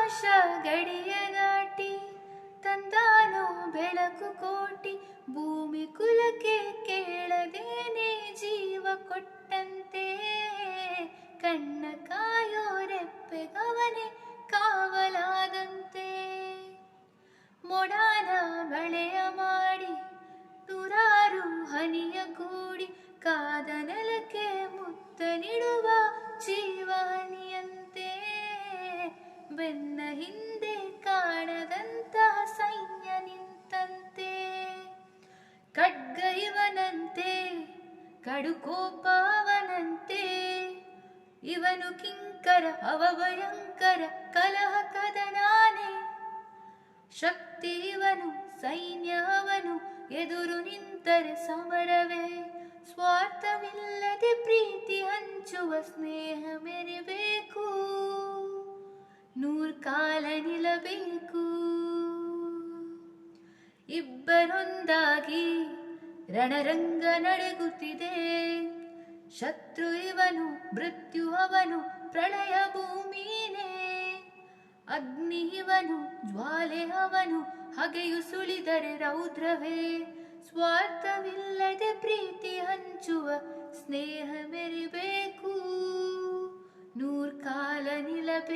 ಆಕಾಶ ಗಡಿಯ ದಾಟಿ ತಂದಾನೋ ಬೆಳಕು ಕೋಟಿ ಭೂಮಿ ಕುಲಕ್ಕೆ ಕೇಳದೇನೆ ಜೀವ ಕೊಟ್ಟಂತೆ ಕಣ್ಣ ಕಾಯೋ ರೆಪ್ಪೆಗವನೆ ಕಾವಲಾದಂತೆ ಮೊಡಾನ ಬಳೆಯ ಮಾಡಿ ನೂರಾರು ಹನಿಯ ಕೂಡಿ ಕಾದ ನೆಲಕ್ಕೆ ಮುತ್ತ ನೀಡುವ ಜೀವನಿಯಂತೆ ಬೆನ್ನ ಹಿಂದೆ ಕಾಣದಂತಹ ಸೈನ್ಯ ನಿಂತಂತೆ ಖಡ್ಗ ಇವನಂತೆ ಕಡುಕೋಪವನಂತೆ ಇವನು ಕಿಂಕರ ಅವ ಭಯಂಕರ ಕಲಹ ಕದನಾನೆ ಶಕ್ತಿ ಇವನು ಸೈನ್ಯ ಅವನು ಎದುರು ನಿಂತರೆ ಸಮರವೇ ಸ್ವಾರ್ಥವಿಲ್ಲದೆ ಪ್ರೀತಿ ಹಂಚುವ ಸ್ನೇಹ ಮೆರಿಬೇಕು ನೂರ್ ಕಾಲ ನಿಲ್ಲಬೇಕು ಇಬ್ಬರೊಂದಾಗಿ ರಣರಂಗ ನಡೆಗುತ್ತಿದೆ ಶತ್ರು ಇವನು ಮೃತ್ಯು ಅವನು ಪ್ರಳಯ ಭೂಮಿನೇ ಅಗ್ನಿ ಇವನು ಜ್ವಾಲೆ ಅವನು ಹಗೆಯು ಸುಳಿದರೆ ರೌದ್ರವೇ ಸ್ವಾರ್ಥವಿಲ್ಲದೆ ಪ್ರೀತಿ ಹಂಚುವ ಸ್ನೇಹ ಮೆರಿಬೇಕು ನೂರ್ ಕಾಲ ನಿಲ್ಲಬೇಕು